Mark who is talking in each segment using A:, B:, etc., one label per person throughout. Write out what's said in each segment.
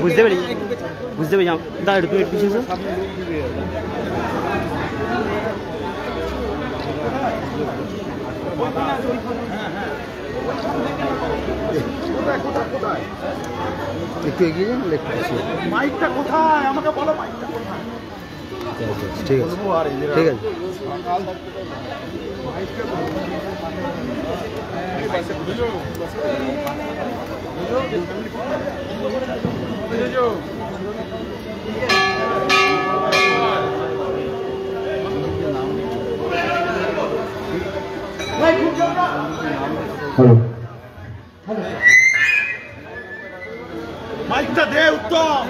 A: বুঝতে পারি দাঁড়া তুমি পিছিয়ে
B: একটু এগিয়ে যান,
C: মাইকটা কোথায় আমাকে বলো, মাইকটা কোথায়?
B: ঠিক আছে ঠিক আছে।
C: মাইকটা দে উত্তম।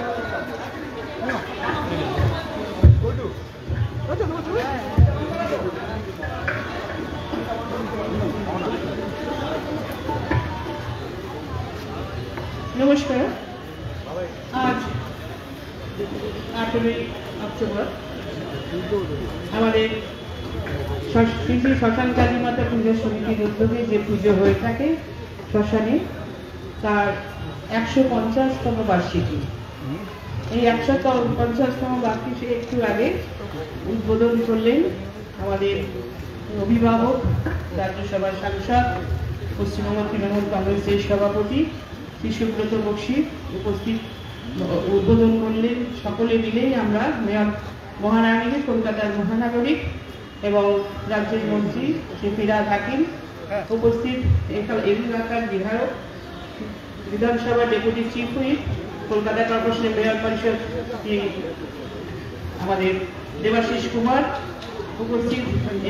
D: নমস্কার। আজ 8ই অক্টোবর আমাদের শ্রী শ্রী শ্মশান কালী মাতা পুজো সমিতির উদ্যোগে যে পুজো হয়ে থাকে শ্মশানে, তার 150তম বার্ষিকী। এই 150তম বার্ষিকী একটু আগে উদ্বোধন করলেন আমাদের অভিভাবক, রাজ্যসভার সাংসদ, পশ্চিমবঙ্গ তৃণমূল কংগ্রেসের সভাপতি শ্রী সুব্রত বক্সী উপস্থিত উদ্বোধন করলেন। সকলে মিলেই আমরা মেয়র মহানাগরিক, কলকাতার মহানাগরিক এবং রাজ্যের মন্ত্রী শ্রী ফিরহাদ হাকিম উপস্থিত, এলাকার বিধায়ক, বিধানসভা ডেপুটি চিফ হুইপ, কলকাতা কর্পোরেশনের মেয়র পরিষদ আমাদের দেবাশিস কুমার উপস্থিত,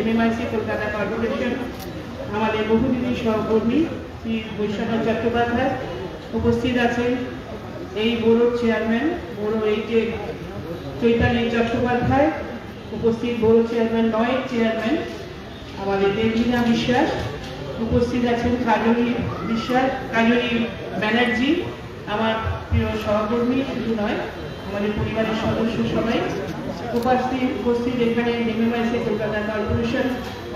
D: MMIC কলকাতা কর্পোরেশন আমাদের বহুদিনের সহকর্মী শ্রী বৈশ্বনাথ চট্টোপাধ্যায় উপস্থিত আছেন, এই বোর্ডের চেয়ারম্যান বোর্ড 8 চৈতালি চট্টোপাধ্যায় উপস্থিত, বোর্ড চেয়ারম্যান 9 চেয়ারম্যান আমাদের দেবলীনা বিশ্বাস উপস্থিত আছেন, কাজলী বিশ্বাস, কাজলী ব্যানার্জি আমার প্রিয় সহকর্মী, শুধু নয় আমাদের পরিবারের সদস্য সবাই উপস্থিত এখানে MMIC কলকাতা কর্পোরেশন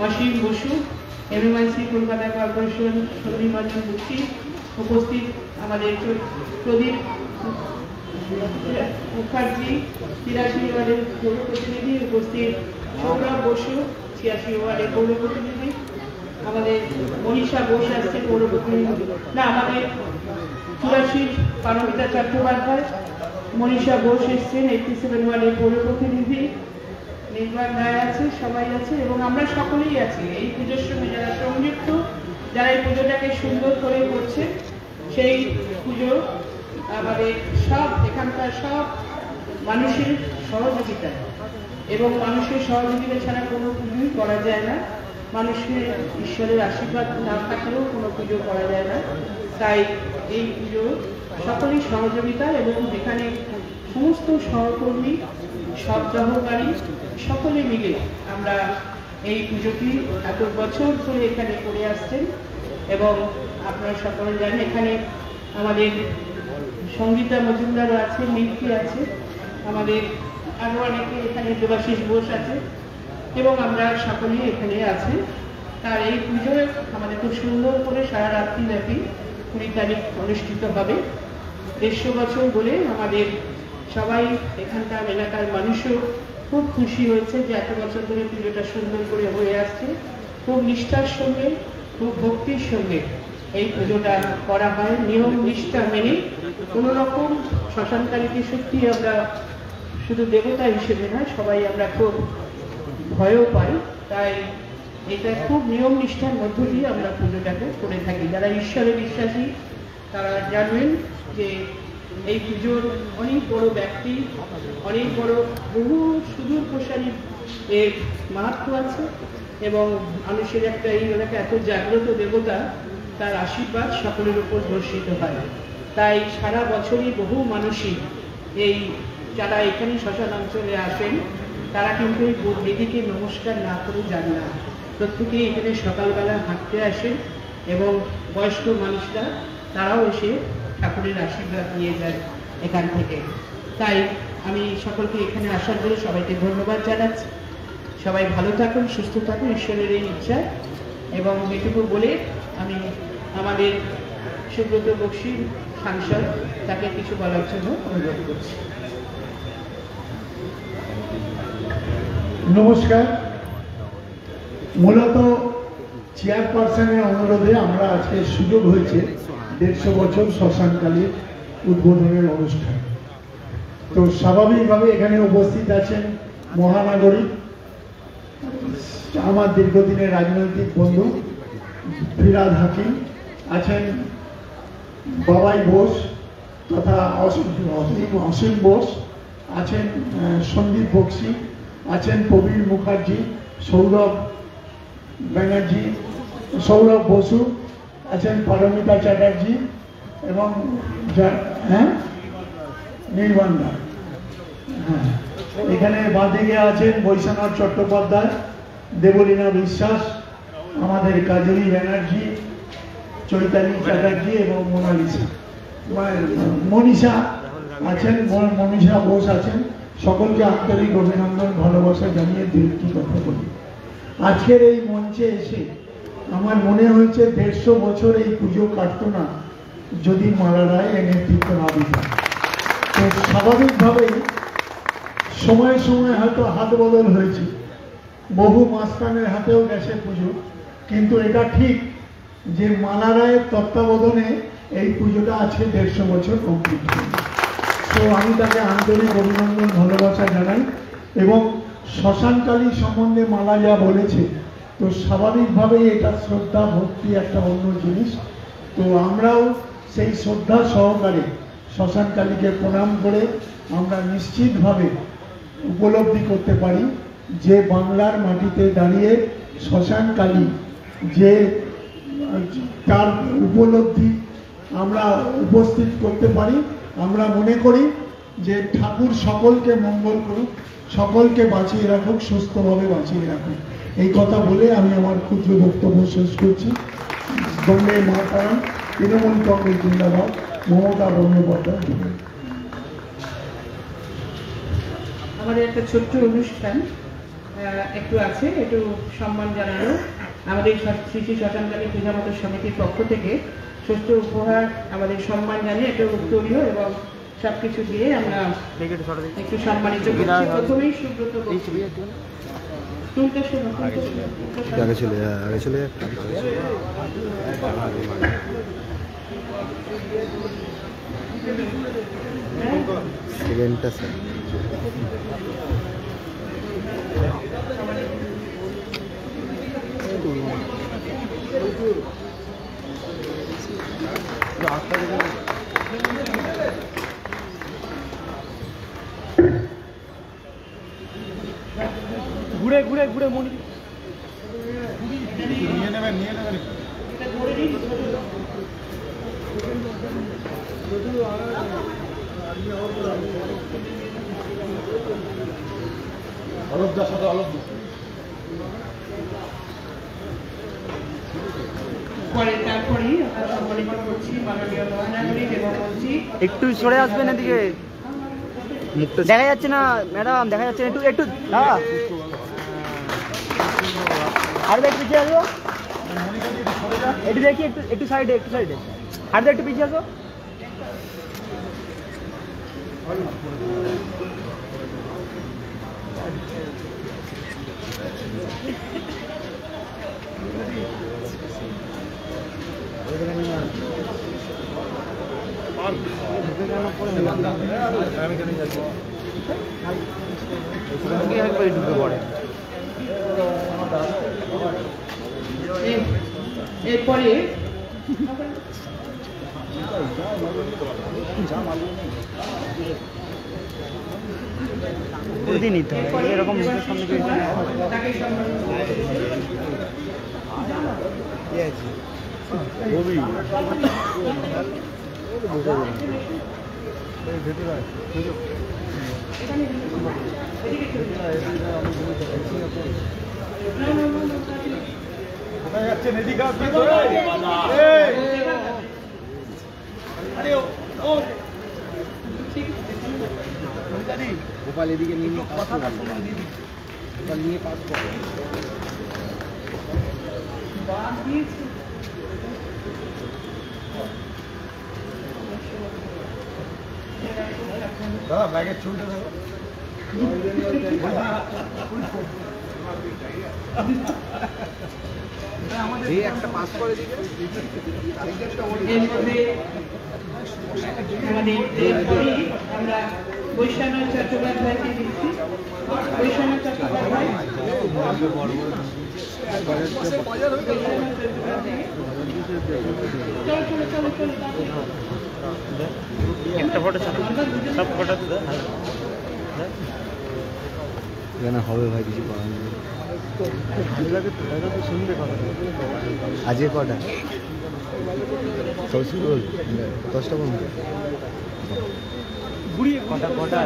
D: অসীম বসু, MMIC কলকাতা কর্পোরেশন সন্দীপরঞ্জন মুখী উপস্থিত, আমাদের প্রদীপ মুখার্জি 83 ওয়ার্ডের পৌর প্রতিনিধি উপস্থিত, সৌরভ বসু 86 ওয়ার্ডের পৌর প্রতিনিধি, আমাদের মনীষা বোস আসছে পৌর প্রতিনিধি, না আমাদের 84 পারমিতা চট্টোপাধ্যায়, মনীষা বোস এসছেন 87 ওয়ার্ডের পৌর প্রতিনিধি, নির্বাণ রায় আছে, সবাই আছে এবং আমরা সকলেই আছি এই পুজোর সঙ্গে যারা সংযুক্ত, যারা এই পুজোটাকে সুন্দর করে করছে। সেই পুজো আমাদের সব এখানকার সব মানুষের সহযোগিতা এবং মানুষের সহযোগিতা ছাড়া কোনো পুজোই করা যায় না। মানুষের ঈশ্বরের আশীর্বাদ না থাকলেও কোনো পুজো করা যায় না। তাই এই পুজো সকলেই সহযোগিতা এবং এখানে সমস্ত সহকর্মী, সহকারী সকলে মিলে আমরা এই পুজোটি এত বছর ধরে এখানে করে আসছেন এবং আপনারা সকলে জানেন এখানে আমাদের সঙ্গীতা মজুমদারও আছে, মিল্কি আছে, আমাদের আরো অনেকে এখানে দেবাশিস বোস আছে এবং আমরা সকলেই এখানে আছি। তার এই পুজো আমাদের খুব সুন্দর করে সারা রাত্রি ব্যাপী 20 তারিখ অনুষ্ঠিত হবে। 150 বছর বলে আমাদের সবাই এখানকার এলাকার মানুষও খুব খুশি হয়েছে যে এত বছর ধরে পুজোটা সুন্দর করে হয়ে আসছে। খুব নিষ্ঠার সঙ্গে, খুব ভক্তির সঙ্গে এই পুজোটা করা হয়, নিয়ম নিষ্ঠা মেনে। কোনো রকম শ্মশানকালীকে সত্যি আমরা শুধু দেবতা হিসেবে না, সবাই আমরা খুব ভয়ও পাই। তাই এটা খুব নিয়ম নিষ্ঠার মধ্য দিয়ে আমরা পুজোটাকে করে থাকি। যারা ঈশ্বরে বিশ্বাসী তারা জানবেন যে এই পুজোর অনেক বড় ব্যক্তি, অনেক বড় বহু সুদূর প্রসারী এর মাহাত্ম্য আছে এবং মানুষের একটা এই এলাকা এত জাগ্রত দেবতা, তার আশীর্বাদ সকলের উপর বর্ষিত হয়। তাই সারা বছরই বহু মানুষই এই যারা এখানে শ্মশান অঞ্চলে আসেন তারা কিন্তু এই বেদিকে নমস্কার না করে যান না। প্রত্যেকেই এখানে সকালবেলা হাঁটতে আসেন এবং বয়স্ক মানুষরা তারাও এসে ঠাকুরের আশীর্বাদ নিয়ে যায় এখান থেকে। তাই আমি সকলকে এখানে আসার জন্য সবাইকে ধন্যবাদ জানাচ্ছি। সবাই ভালো থাকুন, সুস্থ থাকুন, ঈশ্বরের এই ইচ্ছায় এবং এটুকু বলে আমি আমাদের সুব্রত বক্সী সাংসদ তাকে কিছু বলার জন্য অনুরোধ করছি।
C: নমস্কার। মূলত চেয়ারপারসনের অনুরোধে আমরা আজকে সুযোগ হয়েছে 150 বছর শ্মশানকালীর উদ্বোধনের অনুষ্ঠান। তো স্বাভাবিকভাবে এখানে উপস্থিত আছেন মহানাগরিক, আমার দীর্ঘদিনের রাজনৈতিক বন্ধু ফিরাদ হাকিম, আছেন বাবাই বোস তথা অসীম বোস, আছেন সন্দীপ বক্সী, আছেন প্রবীর মুখার্জি, সৌরভ ব্যানার্জি, সৌরভ বসু, আছেন পারমিতা চ্যাটার্জি এবং নির্বাণ দা। হ্যাঁ, এখানে বাঁদিকে আছেন বৈশ্বনাথ চট্টোপাধ্যায়, দেবলীনা বিশ্বাস, আমাদের কাজলী ব্যানার্জি, চৈতালি চ্যাটার্জি এবং মনীষা আছেন, মনীষা বোস আছেন। সকলকে আন্তরিক অভিনন্দন ভালোবাসা জানিয়ে দু একটি কথা বলি। আজকের এই মঞ্চে এসে আমার মনে হয়েছে 150 বছর এই পুজো কাটতো না যদি মালা রায় এর নেতৃত্ব না দিতেন। তো স্বাভাবিকভাবেই সময়ে সময়ে হয়তো হাত বদল হয়েছে, বহু মাস্তানের হাতেও গেছে পুজো, কিন্তু এটা ঠিক যে মালা রায়ের তত্ত্বাবধানে এই পুজোটা আজকে 150 বছর কমপ্লিট হয়েছে। তো আমি তাকে আন্তরিক অভিনন্দন ভালোবাসা জানাই। এবং শ্মশানকালী সম্বন্ধে মালা যা বলেছে, তো স্বাভাবিকভাবেই এটা শ্রদ্ধা ভক্তি একটা অন্য জিনিস। তো আমরাও সেই শ্রদ্ধা সহকারে শ্মশানকালীকে প্রণাম করে আমরা নিশ্চিতভাবে উপলব্ধি করতে পারি যে বাংলার মাটিতে দাঁড়িয়ে শ্মশানকালী যে তার উপলব্ধি আমরা উপস্থিত করতে পারি। আমরা মনে করি যে ঠাকুর সকলকে মঙ্গল করুক, সকলকে বাঁচিয়ে রাখুক, সুস্থভাবে বাঁচিয়ে রাখুক। এই কথা বলে আমি আমার ক্ষুদ্র বক্তব্য শেষ করছি। বন্দে মাতরম, তৃণমূল কংগ্রেস জিন্দাবাদ, মমতা বন্দ্যোপাধ্যায়।
D: আমাদের একটা ছোট্ট অনুষ্ঠান একটু আছে, একটু সম্মান জানানো। আমাদের শ্রী শ্রী শ্মশানকালী পূজামত সমিতির পক্ষ থেকে ষষ্ঠ উপহার আমাদের সম্মান জানিয়ে একটা উত্তরীয় এবং সবকিছু দিয়ে আমরা একটু সম্মানিত করছি। প্রথমেই সুব্রত
B: আগে চলে সেকেন্ডটা স্যার।
A: ঘুরে ঘুরে ঘুরে মনি
C: নিয়ে নেবেন অলপদার সাথে
D: তারপরেই আমরা সম্মানিত করছি মাননীয় মহানাগরিক এবং মন্ত্রী।
A: একটু সরে আসবেন এদিকে, দেখা যাচ্ছে না ম্যাডাম, দেখা যাচ্ছে না, একটু একটু দাঁড়া, আর একটু পিছিয়ে আসবো, একটু দেখি, একটু একটু সাইডে, একটু সাইডে, আর একটু পিছিয়ে আসবো। ঢুকে পড়ে।
D: এরপরে
A: নিতে হয় এরকম সামনে
C: যাচ্ছেন এদিকে
B: গোপাল এদিকে নিয়ে কথা নিয়ে পাস করে। দাদা ব্যাগের ছবিটা দেখো। এই একটা পাস করে দিবে।
D: এর মধ্যে আমাদের এরপরেই আমরা বৈশাখ চট্টোপাধ্যায়কে দিচ্ছি। বৈশাখ চট্টোপাধ্যায়
A: একটা ফটো সব ফটো
B: এখানে হবে ভাই, কিছু করার নেই। আজকে কটা সব শুরু হল? 10টা পর্যন্ত।
A: কটা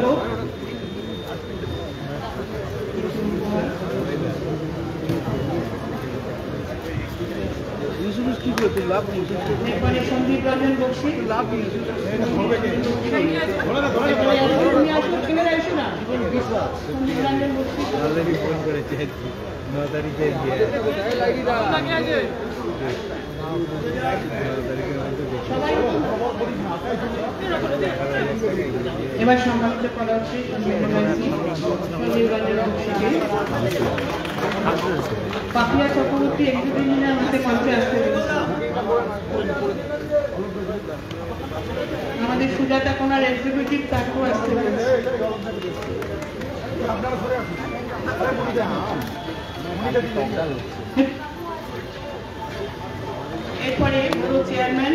B: কি করতে লাভ নেই।
D: এরপরে সন্দীপ রঞ্জন বক্সি।
B: লাভ নেই।
D: তুমি আসো, ক্যামেরা এসো না। সন্দীপ রঞ্জন বক্সি।
B: অলরেডি ফোন করেছে 9 তারিখে গিয়ে।
D: এবার সম্মানিত করা হচ্ছে সন্দীপ রঞ্জন বক্সিকে। পাপিয়া চক্রবর্তী এক্সিবিশনের হাতে মঞ্চে আসতে পেরেছে। আমাদের সুজাতা কোনার এক্সিকিউটিভ তাকেও আসতে পেরেছে। এরপরে পুরো চেয়ারম্যান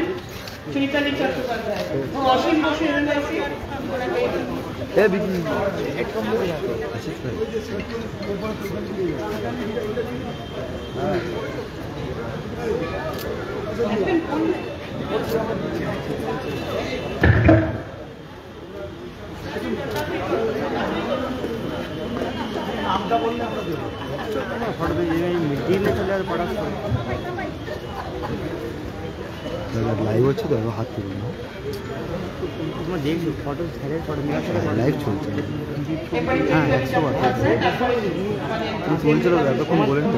D: চৈতালি চট্টোপাধ্যায় ও অসীম বসু এজেন্সি
B: এ বিকি
A: নামটা বললে আমরা দেবো ফটো দিলে চলে আর পড়া
B: লাইভ হচ্ছে তো, হাত তুলুন না।
A: তোমার দেখছি ফটো ছেড়ে ফটো
B: লাইভ চলছে। হ্যাঁ 100 তুমি চলছিল এতক্ষণ বলেন তো,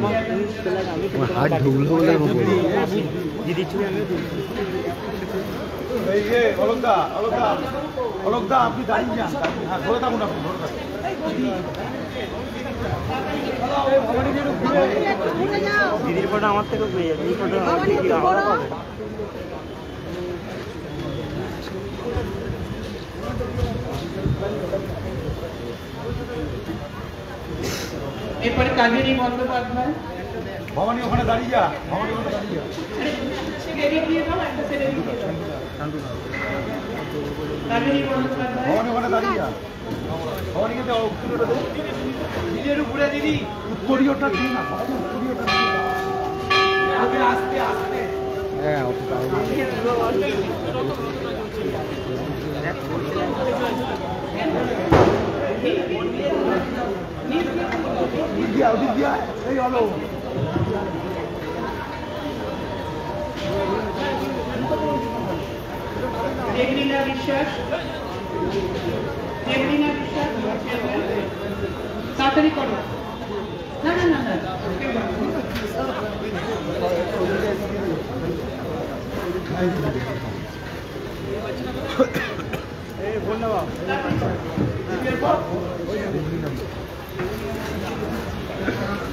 B: আমার হাত ঢুকলো বলে আমি বলি
A: দিদি ছবি আমি
C: অলোকদা আপনি দাঁড়িয়ে যান। হ্যাঁ ধরে থাকুন, আপনি ধরে থাকুন।
A: দিদির ফটো আমার থেকেও পেয়ে যাবে, এই ফটো আমার দিদি আমার পাবে।
D: এরপরে কাজেরি বন্দ্যোপাধ্যায়।
C: ভবানী ওখানে দাঁড়িয়ে যা, ভবানী ওখানে দাঁড়িয়ে যা।
D: সেটা দিয়ে দাও, একটা সেটা দিয়ে দাও। কাজেরি বন্দ্যোপাধ্যায়।
C: ভবানী ওখানে দাঁড়িয়ে যা। ভবানীকে দেওয়া উত্তরীয়টা দেবো। দিদি একটু ঘুরে দিদি, উত্তরীয়টা দিই না, উত্তরীয়টা দিই না। আস্তে আস্তে।
B: হ্যাঁ অত তাও
C: দিদি এই হলো।
D: দেবলীনা বিশ্বাস। দেবলীনা বিশ্বাস তাড়াতাড়ি করো। না না না না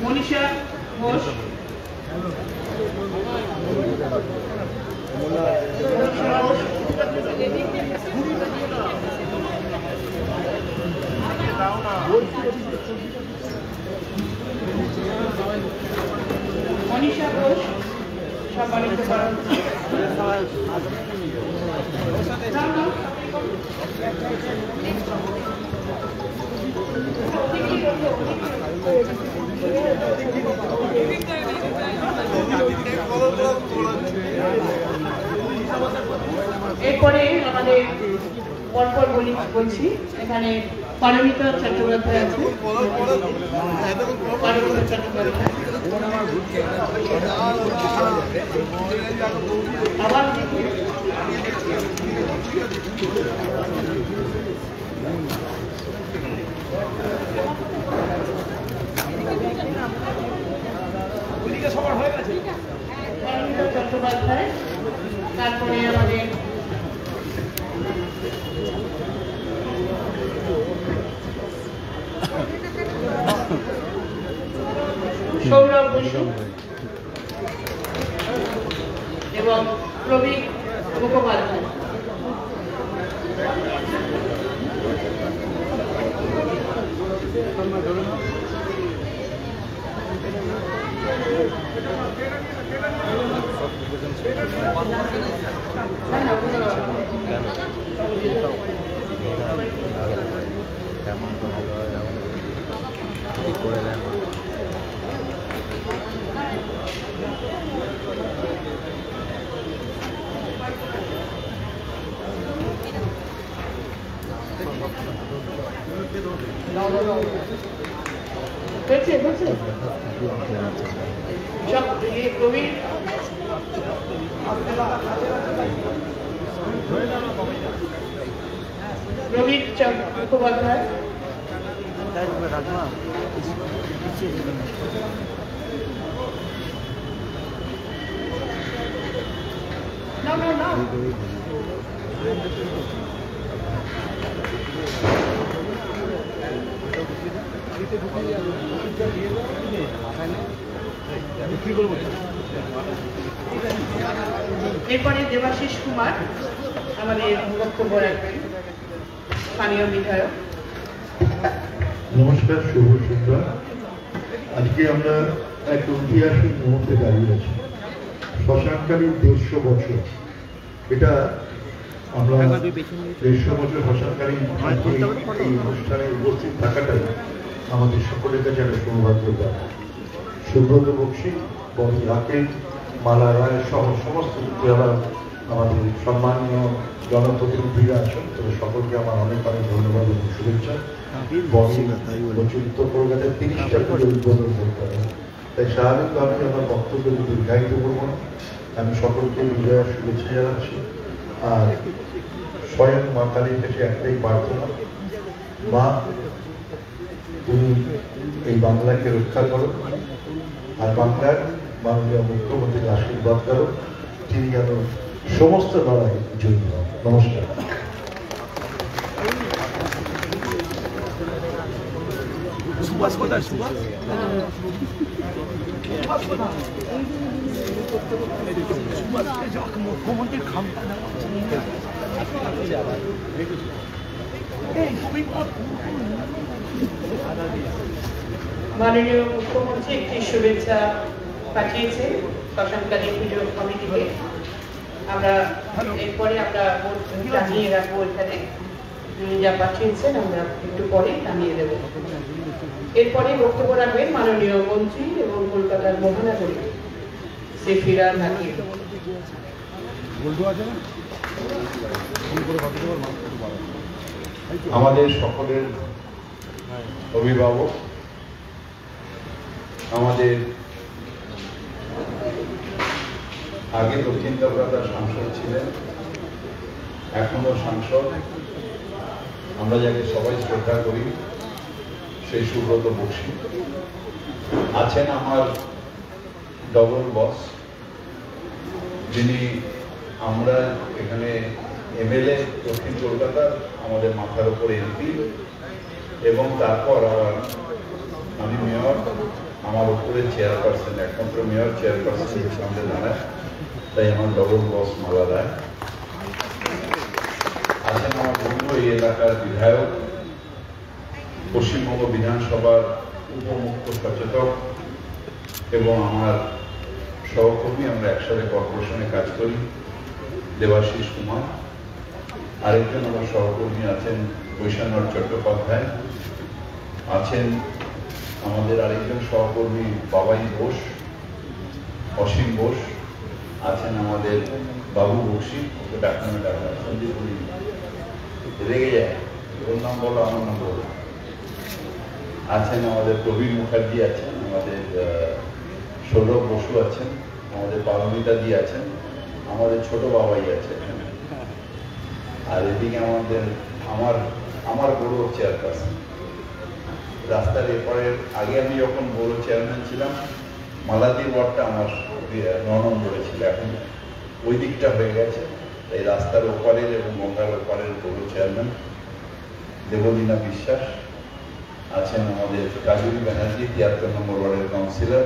D: মনীষা ঘোষ। মনীষা ঘোষ সম্মানিত করা হচ্ছে। এরপরে আমাদের পরপর বলছি, এখানে পারমিতা চট্টোপাধ্যায় আছে। পারমিতা চট্টোপাধ্যায় আবার
C: সবার হয়ে গেছে।
D: অনিন্দিতা চট্টোপাধ্যায়, তারপরে আমাদের সৌরভ বসু এবং প্রবীর মুখোপাধ্যায়। প্রবীর মুখোপাধ্যায়, এরপরে দেবাশিস কুমার আমাদের বক্তব্য রাখবেন, স্থানীয় বিধায়ক।
E: নমস্কার, শুভ সন্ধ্যা। আজকে আমরা এক ঐতিহাসিক মুহূর্তে দাঁড়িয়ে আছি। শ্মশানকালীন 150 বছর, এটা আমরা 150 বছর শ্মশানকালীন এই অনুষ্ঠানে উপস্থিত থাকাটাই আমাদের সকলের কাছে একটা সৌভাগ্য। সুব্রত বক্সী, ববি রাকেশ, মালা রায় সহ সমস্ত যারা আমাদের সম্মানীয় জনপ্রতিনিধিরা আছেন, তাদের সকলকে আমার অনেক অনেক ধন্যবাদ এবং শুভেচ্ছা। উত্তর কলকাতায় 30টা পুজো উদ্বোধন করতে হবে, তাই স্বাভাবিকভাবে আমার বক্তব্য দীর্ঘায়িত করবো না। আমি সকলকে বিজয়ের শুভেচ্ছা জানাচ্ছি। আর স্বয়ং মা কালীর কাছে একটাই প্রার্থনা, মা তুমি এই বাংলাকে রক্ষা করো, আর বাংলার মাননীয় মুখ্যমন্ত্রীর আশীর্বাদ করো, তিনি যেন সমস্ত লড়াই জয়ী হন। নমস্কার।
A: মুখ্যমন্ত্রীর খামটা
D: মাননীয় মুখ্যমন্ত্রী একটি শুভেচ্ছা পাঠিয়েছে শ্মশানকালীন পুজো কমিটিকে। আমরা এরপরে আমরা জানিয়ে রাখবো, এখানে যা পাঠিয়েছেন আমরা একটু পরে জানিয়ে দেব। এরপরে বক্তব্য রাখবেন মাননীয় মন্ত্রী এবং কলকাতার মহানগরী শ্রী ফিরহাদ হাকিম।
E: আমাদের সকলের অভিভাবক, আমাদের আগে দক্ষিণ কলকাতার সাংসদ ছিলেন, এখনো সাংসদ, আমরা যাকে সবাই শ্রদ্ধা করি, সেই সুব্রত বক্সী আছেন আমার ডবল বস, যিনি আমরা এখানে এমএলএ দক্ষিণ কলকাতার, আমাদের মাথার উপর এমপি, এবং তারপর আবার আমি মেয়র, আমার উপরে চেয়ারপারসন, একমাত্র মেয়র চেয়ারপারসন সামনে দাঁড়ায়, তাই আমার ডবল বস মালা রায় আছেন। আমার বন্ধু এই এলাকার বিধায়ক, পশ্চিমবঙ্গ বিধানসভার উপমুখ্য সচেতক এবং আমার সহকর্মী, আমরা একসাথে কর্পোরেশনে কাজ করি, দেবাশিস কুমার। আরেকজন আমার সহকর্মী আছেন বৈশানর চট্টোপাধ্যায়, আছেন আমাদের আরেকজন সহকর্মী বাবাই বোস, অসীম বোস, আছেন আমাদের বাবু বক্সী, ওকে ডাক্তার সন্দীপ রেগে যায়, ওর নাম বলো আমার নাম বলো। আছেন আমাদের প্রবীর মুখার্জি, আছেন আমাদের সৌরভ বসু, আছেন আমাদের পারমিতা দি, আছেন আমাদের ছোট বাবাই আছে, আর এদিকে আমাদের আমার বড় চেয়ারপারসন। রাস্তার এরপরে আগে আমি যখন বড় চেয়ারম্যান ছিলাম, মালাদির ওয়ার্ডটা আমার
F: নম্বরে ছিল, এখন ওই দিকটা হয়ে গেছে। এই রাস্তার ওপারের এবং গঙ্গার ওপারের পৌর চেয়ারম্যান দেবলীনা বিশ্বাস আছেন, আমাদের কাজল ব্যানার্জি 73 নম্বর ওয়ার্ডের কাউন্সিলর,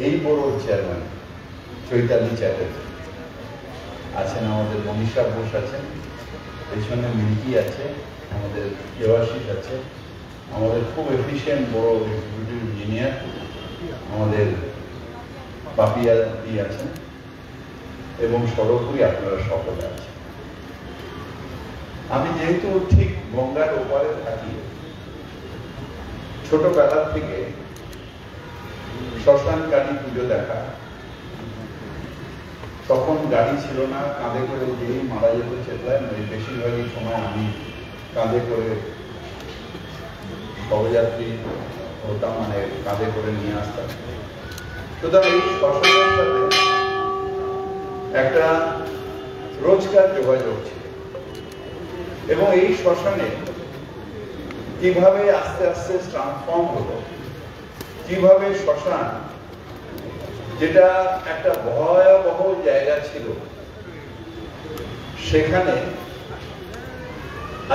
F: এই পৌর চেয়ারম্যান চৈতালি চ্যাটার্জি আছেন, আমাদের মনীষা ঘোষ আছেন, পেছনে মিল্কি আছে, আমাদের দেবাশিস আছে, আমাদের খুব এফিশিয়েন্ট বড় এক্সিকিউটিভ ইঞ্জিনিয়ার আমাদের পাপিয়া দি আছেন, এবং সর্বোপরি আপনারা সকলে আছেন। আমি যেহেতু ঠিক গঙ্গার ওপারে থাকি, ছোটবেলার থেকে শ্মশান কালী পুজো দেখা, তখন গাড়ি ছিল না, কাঁধে করে যেই মারা যেত চেতলায়, বেশিরভাগই সময় আমি কাঁধে করে শবযাত্রী হতাম, মানে কাঁধে করে নিয়ে আসতাম। সুতরাং এই শ্মশানের সাথে একটা রোজকার যোগাযোগ ছিল, এবং এই শ্মশানে কিভাবে আস্তে আস্তে ট্রান্সফর্ম হলো, কিভাবে শ্মশান যেটা একটা ভয়াবহ জায়গা ছিল, সেখানে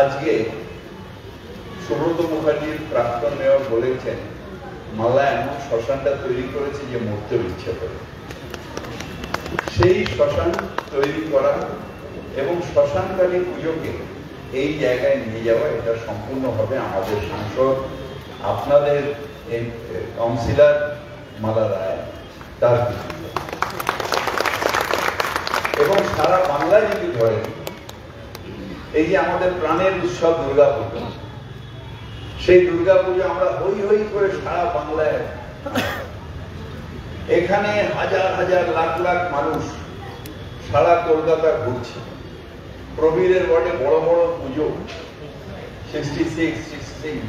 F: আজকে সুব্রত মুখার্জির প্রাক্তন মেয়র বলেছেন, মালদা এমন শ্মশানটা তৈরি করেছে যে মরতেও ইচ্ছে করে। সেই শ্মশান তৈরি করা এবং শ্মশানকালী পুজোকে এই জায়গায় নিয়ে যাওয়া, এটা সম্পূর্ণভাবে আমাদের সাংসদ, আপনাদের কাউন্সিলর মালা রায় তার এবং সারা বাংলায় যদি ধরেন, এই যে আমাদের প্রাণের উৎসব দুর্গাপুজো, সেই দুর্গাপুজো আমরা হই হই করে সারা বাংলায়, এখানে হাজার হাজার লাখ লাখ মানুষ সারা কলকাতা ঘুরছে। প্রবীরের ওয়ার্ডে বড় বড় পুজো, 66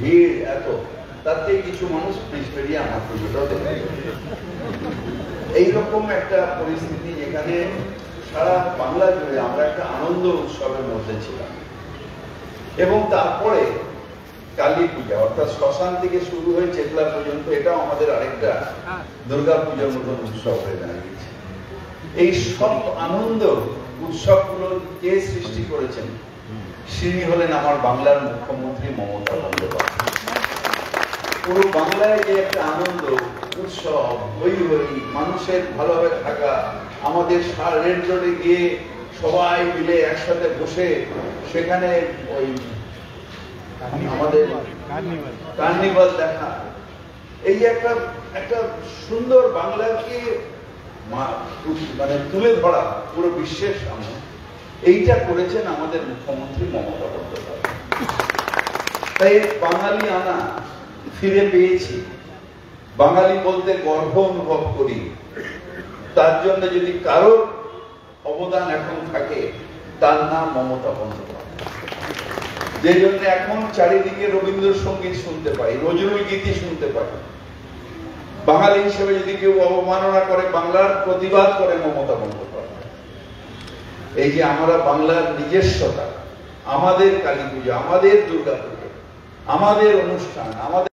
F: ভিড় এত, তাতে কিছু মানুষ পেরিয়ে আমার পুজোটাও দেখে। এইরকম একটা পরিস্থিতি যেখানে সারা বাংলা জুড়ে আমরা একটা আনন্দ উৎসবের মধ্যে ছিলাম। এবং তারপরে কালী পূজা, অর্থাৎ শ্মশান থেকে শুরু হয়ে চেতলা পর্যন্ত, এটাও আমাদের আরেকটা দুর্গা পূজার মতন উৎসব হয়ে দাঁড়িয়েছে। এই সব আনন্দ উৎসবগুলো কে সৃষ্টি করেছেন? তিনি হলেন আমার বাংলার মুখ্যমন্ত্রী মমতা বন্দ্যোপাধ্যায়। পুরো বাংলায় যে একটা আনন্দ উৎসব, হই হই, মানুষের ভালোভাবে থাকা, আমাদের রেড রোডে গিয়ে সবাই মিলে একসাথে বসে সেখানে ওই আমাদের কার্নিভাল দেখা, এই যে একটা সুন্দর বাংলাকে মানে তুলে ধরা পুরো বিশ্বের সামনে, এইটা করেছেন আমাদের মুখ্যমন্ত্রী মমতা বন্দ্যোপাধ্যায়। তাই বাঙালি আনা ফিরে পেয়েছি, বাঙালি বলতে গর্ব অনুভব করি। তার জন্য যদি কারোর অবদান এখন থাকে, তার নাম মমতা বন্দ্যোপাধ্যায়। যে জন্য এখন চারিদিকে রবীন্দ্রসঙ্গীত শুনতে পাই, নজরুল গীতি শুনতে পাই। বাঙালি হিসেবে যদি কেউ অবমাননা করে, বাংলার প্রতিবাদ করে মমতা বন্দ্যোপাধ্যায়। এই যে আমরা বাংলার নিজস্বতা, আমাদের কালী পুজো, আমাদের দুর্গা পুজো, আমাদের অনুষ্ঠান, আমাদের,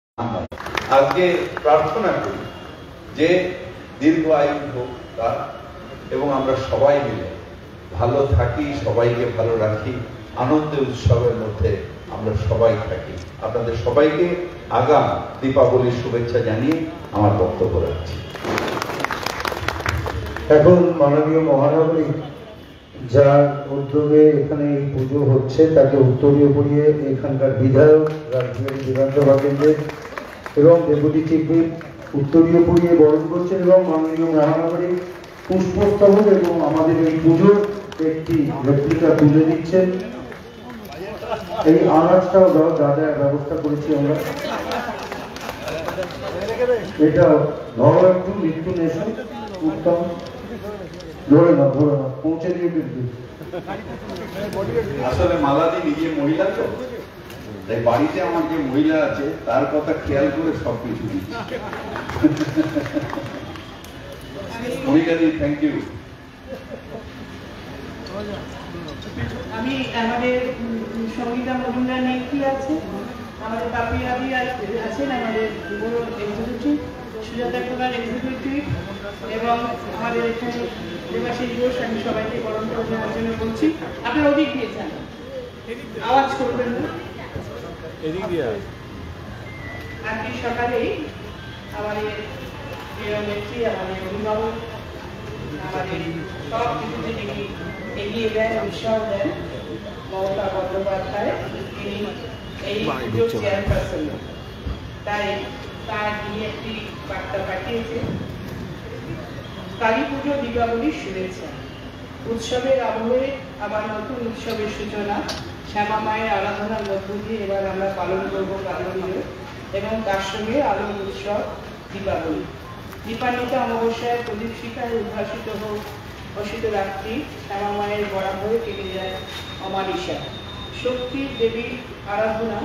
F: আজকে প্রার্থনা করি যে দীর্ঘ আয়ু হোক তার, এবং আমরা সবাই মিলে ভালো থাকি, সবাইকে ভালো রাখি, আনন্দ উৎসবের মধ্যে আমরা সবাই থাকি। আপনাদের সবাইকে আগাম দীপাবলির শুভেচ্ছা জানিয়ে আমার বক্তব্য রাখছি।
C: এখন মাননীয় মহানগরী যার উদ্যোগে এখানে এই পুজো হচ্ছে, তাকে উত্তরীয় পরিয়ে এখানকার বিধায়ক রাজবিহারী বিধানসভা কেন্দ্রের এবং ডেপুটি চিফ হুইপ উত্তরীয় পরিয়ে বরণ করছেন, এবং মাননীয় মহানগরী পুষ্পস্তবক এবং আমাদের এই পুজোর একটি রেপ্লিকা তুলে দিচ্ছেন। এই আনাজটাও দাদা ব্যবস্থা করেছি আমরা, এটা ধরো একটু মৃত্যু নেশন উত্তম, ধরে না পৌঁছে দিয়ে কিন্তু।
F: আসলে মালাদি নিজে মহিলা তো, তাই বাড়িতে আমার যে মহিলা আছে তার কথা খেয়াল করে সবকিছু দিচ্ছি। মহিলাদি, থ্যাংক ইউ।
D: আমি আমাদের সঙ্গীতা মজুমদার নেত্রী আছে, আমাদের পাপিয়াদি আছেন, আমাদের বড় এক্সিকিউটিভ, সুজাতা কুমার এক্সিকিউটিভ এবং আমাদের এখানে দেবাশিস ঘোষ, আমি সবাইকে বরণ করে নেওয়ার জন্য বলছি। আপনারা ওদিক দিয়ে যান, আওয়াজ করবেন না। আজকে সকালেই আমাদের প্রিয় নেত্রী, আমাদের অভিভাবক, আমাদের সব কিছুতে যিনি এগিয়ে দেন, উৎসাহ দেন, মমতা বন্দ্যোপাধ্যায়, তিনি এই পুজোর চেয়ারপারসন। তাই তার তিনি একটি বার্তা পাঠিয়েছে। কালী পুজো দীপাবলির শুভেচ্ছা। উৎসবের আবহে আবার নতুন উৎসবের সূচনা। শ্যামা মায়ের আরাধনার মধ্য দিয়ে এবার আমরা পালন করব কালী পুজো এবং তার সঙ্গে আলোর উৎসব দীপাবলি। দীপান্বিত অমাবস্যায় প্রদীপ শিখায় উদ্ভাসিত হোক অসিত রাত্রি, শ্যামা মায়ের বরাবরে কেটে যায় অমানিসা। শক্তির দেবীর আরাধনা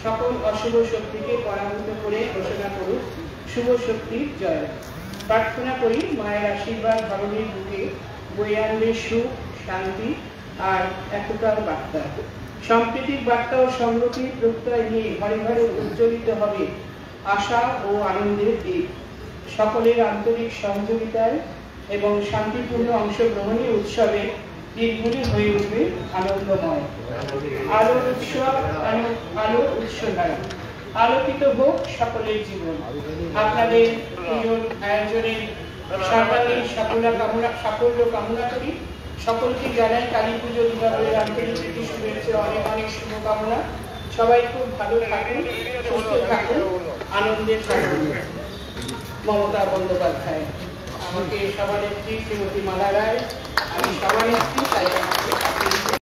D: সকল অশুভ শক্তিকে পরাভূত করে ঘোষণা করুক শুভ শক্তির জয়। প্রার্থনা করি মায়ের আশীর্বাদ ধরনের বুকে বয়ে আনবে সুখ, শান্তি আর একতার বার্তা। সম্প্রীতির বার্তা ও সংগতির প্রত্যয় নিয়ে ঘরে ঘরে উজ্জ্বলিত হবে আশা ও আনন্দের দিক। সকলের আন্তরিক সহযোগিতায় এবং শান্তিপূর্ণ অংশগ্রহণে উৎসবে দিনগুলি হয়ে উঠবে আনন্দময়। আলোর উৎসব, আলোর উৎসধারা, আলোকিত হোক সকলের জীবন। আপনাদের পুজোর আয়োজনের সর্বাঙ্গীন সাফল্য কামনা করি। সকলকে জানাই কালী পুজো দীপাবলির আন্তরিক শুভেচ্ছা, অনেক অনেক শুভকামনা। সবাই খুব ভালো থাকুন, সুস্থ থাকুন, আনন্দের থাকুন। মমতা বন্দ্যোপাধ্যায়। আমাকে সভানেত্রী শ্রীমতী মালা রায়, আমি সভানেত্রী, তাই আমাকে